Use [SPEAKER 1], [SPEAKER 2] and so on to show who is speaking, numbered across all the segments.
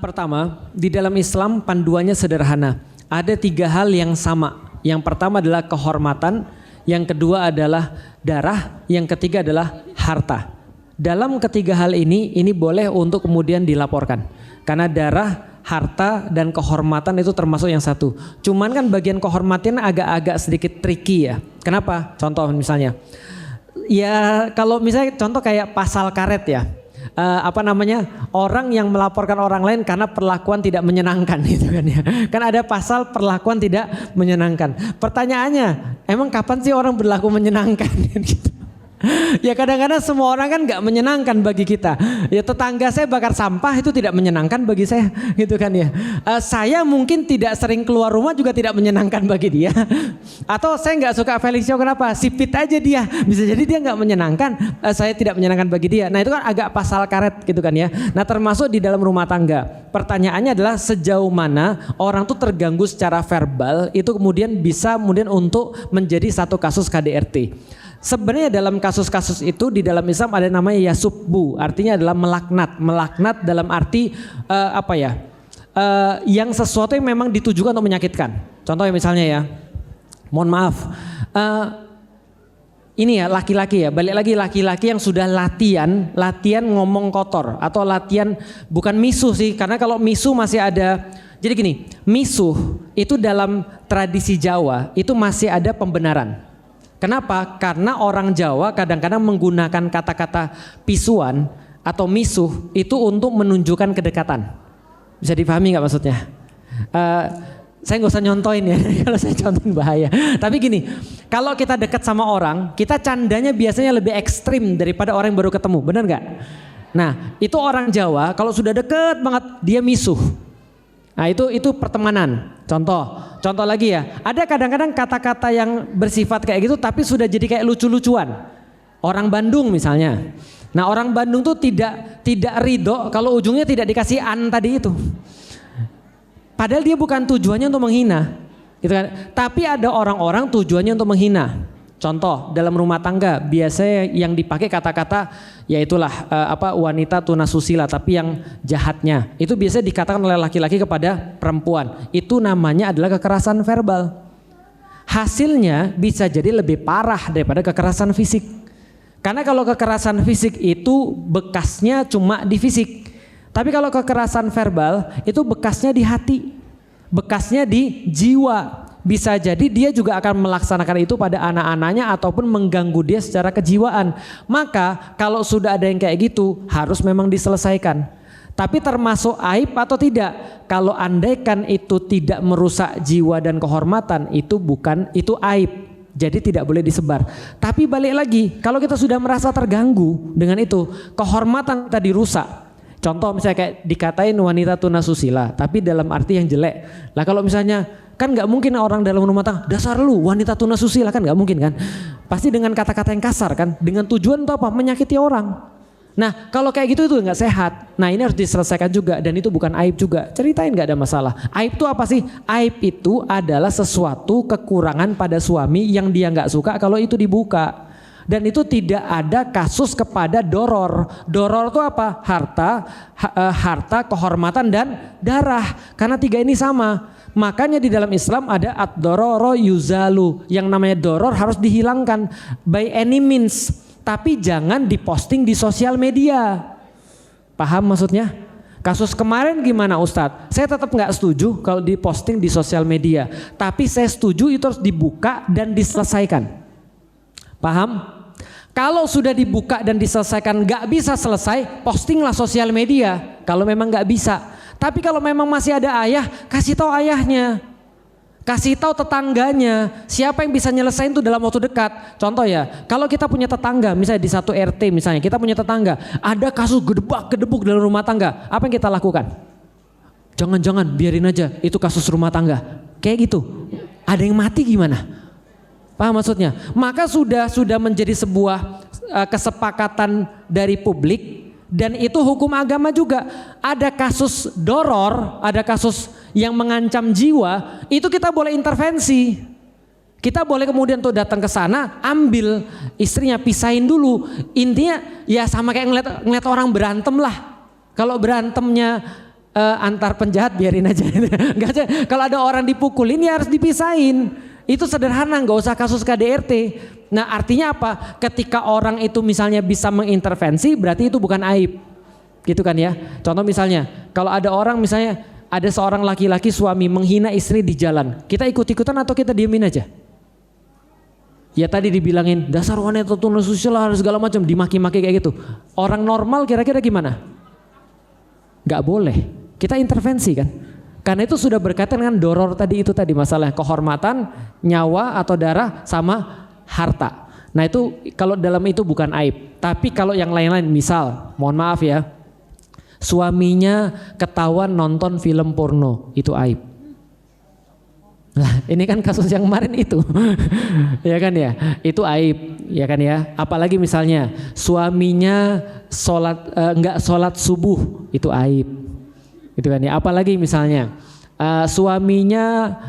[SPEAKER 1] Pertama, di dalam Islam panduannya sederhana. Ada 3 hal yang sama. Yang pertama adalah kehormatan, yang kedua adalah darah, yang ketiga adalah harta. Dalam ketiga hal ini boleh untuk kemudian dilaporkan. Karena darah, harta, dan kehormatan itu termasuk yang satu. Cuman kan bagian kehormatan agak-agak sedikit tricky ya. Kenapa? Contoh misalnya. Ya kalau misalnya contoh kayak pasal karet ya. Orang yang melaporkan orang lain karena perlakuan tidak menyenangkan gitu kan ya. Kan ada pasal perlakuan tidak menyenangkan. Pertanyaannya, emang kapan sih orang berlaku menyenangkan gitu? Ya kadang-kadang semua orang kan gak menyenangkan bagi kita. Ya tetangga saya bakar sampah itu tidak menyenangkan bagi saya gitu kan ya. Saya mungkin tidak sering keluar rumah juga tidak menyenangkan bagi dia. Atau saya gak suka Felicio, kenapa? Sipit aja dia. Bisa jadi dia gak menyenangkan, saya tidak menyenangkan bagi dia. Nah itu kan agak pasal karet gitu kan ya. Nah termasuk di dalam rumah tangga. Pertanyaannya adalah sejauh mana orang tuh terganggu secara verbal itu kemudian bisa untuk menjadi satu kasus KDRT. Sebenarnya dalam kasus-kasus itu di dalam Islam ada namanya yasubbu, artinya adalah melaknat. Melaknat dalam arti yang sesuatu yang memang ditujukan untuk menyakitkan. Contohnya misalnya ya, mohon maaf, ini ya laki-laki ya, balik lagi laki-laki yang sudah latihan ngomong kotor atau latihan bukan misuh sih, karena kalau misuh masih ada. Jadi gini, misuh itu dalam tradisi Jawa itu masih ada pembenaran. Kenapa? Karena orang Jawa kadang-kadang menggunakan kata-kata pisuan atau misuh itu untuk menunjukkan kedekatan. Bisa dipahami nggak maksudnya? Saya nggak usah nyontoin ya, kalau saya contohin bahaya. Tapi gini, kalau kita dekat sama orang, kita candanya biasanya lebih ekstrim daripada orang yang baru ketemu, benar nggak? Nah, itu orang Jawa kalau sudah deket banget dia misuh. Nah itu pertemanan. Contoh lagi ya. Ada kadang-kadang kata-kata yang bersifat kayak gitu tapi sudah jadi kayak lucu-lucuan. Orang Bandung misalnya. Nah orang Bandung tuh tidak ridho kalau ujungnya tidak dikasih an tadi itu. Padahal dia bukan tujuannya untuk menghina, gitu kan? Tapi ada orang-orang tujuannya untuk menghina. Contoh dalam rumah tangga biasanya yang dipakai kata-kata yaitulah wanita tunasusila, tapi yang jahatnya itu biasanya dikatakan oleh laki-laki kepada perempuan. Itu namanya adalah kekerasan verbal. Hasilnya bisa jadi lebih parah daripada kekerasan fisik. Karena kalau kekerasan fisik itu bekasnya cuma di fisik. Tapi kalau kekerasan verbal itu bekasnya di hati. Bekasnya di jiwa. Bisa jadi dia juga akan melaksanakan itu pada anak-anaknya ataupun mengganggu dia secara kejiwaan. Maka kalau sudah ada yang kayak gitu harus memang diselesaikan. Tapi termasuk aib atau tidak? Kalau andaikan itu tidak merusak jiwa dan kehormatan itu aib. Jadi tidak boleh disebar. Tapi balik lagi, kalau kita sudah merasa terganggu dengan itu, kehormatan tadi rusak. Contoh misalnya kayak dikatain wanita tunasusila, tapi dalam arti yang jelek. Lah kalau misalnya kan nggak mungkin orang dalam rumah tangga dasar lu wanita tunasusila, kan nggak mungkin kan? Pasti dengan kata-kata yang kasar kan, dengan tujuan itu apa? Menyakiti orang. Nah kalau kayak gitu itu nggak sehat. Nah ini harus diselesaikan juga dan itu bukan aib juga. Ceritain nggak ada masalah. Aib itu apa sih? Aib itu adalah sesuatu kekurangan pada suami yang dia nggak suka kalau itu dibuka. Dan itu tidak ada kasus kepada doror. Doror itu apa? Harta, kehormatan dan darah. Karena 3 ini sama. Makanya di dalam Islam ada ad-dororo yuzalu. Yang namanya doror harus dihilangkan by any means. Tapi jangan diposting di sosial media. Paham maksudnya? Kasus kemarin gimana Ustadz? Saya tetap nggak setuju kalau diposting di sosial media. Tapi saya setuju itu harus dibuka dan diselesaikan. Paham? Kalau sudah dibuka dan diselesaikan nggak bisa selesai, postinglah sosial media. Kalau memang nggak bisa. Tapi kalau memang masih ada ayah, kasih tahu ayahnya. Kasih tahu tetangganya, siapa yang bisa nyelesain itu dalam waktu dekat. Contoh ya, kalau kita punya tetangga, misalnya di satu RT misalnya, kita punya tetangga, ada kasus gedebuk dalam rumah tangga, apa yang kita lakukan? Jangan biarin aja, itu kasus rumah tangga. Kayak gitu, ada yang mati gimana? Paham maksudnya? Maka sudah menjadi sebuah kesepakatan dari publik. Dan itu hukum agama juga. Ada kasus doror, ada kasus yang mengancam jiwa, itu kita boleh intervensi. Kita boleh kemudian tuh datang ke sana, ambil istrinya, pisahin dulu. Intinya ya sama kayak ngeliat orang berantem lah. Kalau berantemnya antar penjahat biarin aja. Nggak aja. Kalau ada orang dipukulin ya harus dipisahin. Itu sederhana, nggak usah kasus KDRT. Nah artinya apa? Ketika orang itu misalnya bisa mengintervensi, berarti itu bukan aib. Gitu kan ya. Contoh misalnya, kalau ada orang misalnya ada seorang laki-laki suami menghina istri di jalan, kita ikut-ikutan atau kita diemin aja? Ya tadi dibilangin dasar wanita tuna susila segala macam, dimaki-maki kayak gitu. Orang normal kira-kira gimana? Gak boleh. Kita intervensi kan? Karena itu sudah berkaitan dengan doror tadi itu tadi masalah kehormatan, nyawa atau darah sama harta. Nah itu kalau dalam itu bukan aib. Tapi kalau yang lain-lain, misal, mohon maaf ya, suaminya ketahuan nonton film porno, itu aib. Nah, ini kan kasus yang kemarin itu, ya kan ya, itu aib, ya kan ya. Apalagi misalnya suaminya nggak sholat subuh, itu aib, gitu kan ya. Apalagi misalnya suaminya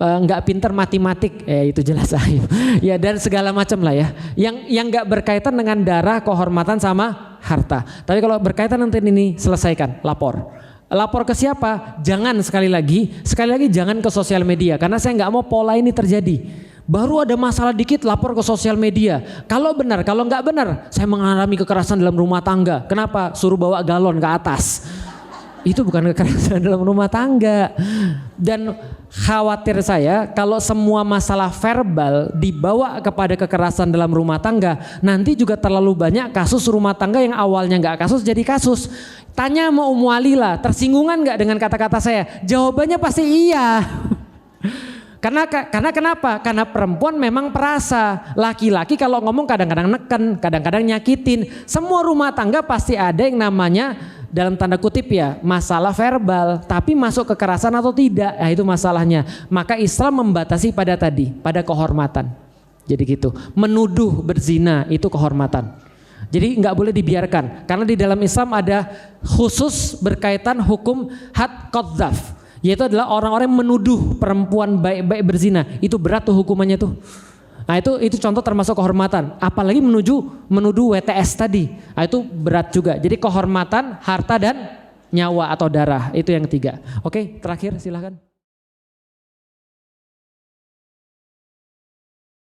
[SPEAKER 1] nggak pinter matematik, itu jelas aib. Ya dan segala macam lah ya. Yang nggak berkaitan dengan darah, kehormatan sama harta. Tapi kalau berkaitan nanti ini selesaikan, lapor. Lapor ke siapa? Jangan sekali lagi jangan ke sosial media karena saya nggak mau pola ini terjadi. Baru ada masalah dikit lapor ke sosial media. Kalau benar, kalau nggak benar, saya mengalami kekerasan dalam rumah tangga. Kenapa? Suruh bawa galon ke atas. Itu bukan kekerasan dalam rumah tangga. Dan khawatir saya kalau semua masalah verbal dibawa kepada kekerasan dalam rumah tangga, nanti juga terlalu banyak kasus rumah tangga yang awalnya nggak kasus jadi kasus. Tanya sama Ummu Alila, tersinggungan nggak dengan kata-kata saya? Jawabannya pasti iya. Karena kenapa? Karena perempuan memang perasa. Laki-laki kalau ngomong kadang-kadang neken, kadang-kadang nyakitin. Semua rumah tangga pasti ada yang namanya dalam tanda kutip ya masalah verbal. Tapi masuk kekerasan atau tidak, itu masalahnya. Maka Islam membatasi pada pada kehormatan. Jadi gitu. Menuduh berzina itu kehormatan. Jadi nggak boleh dibiarkan. Karena di dalam Islam ada khusus berkaitan hukum had qadzaf. Yaitu adalah orang-orang yang menuduh perempuan baik-baik berzina. Itu berat tuh hukumannya tuh. Nah itu contoh termasuk kehormatan. Apalagi menuduh WTS tadi. Nah, itu berat juga. Jadi kehormatan, harta dan nyawa atau darah. Itu yang ketiga. Oke, terakhir silahkan.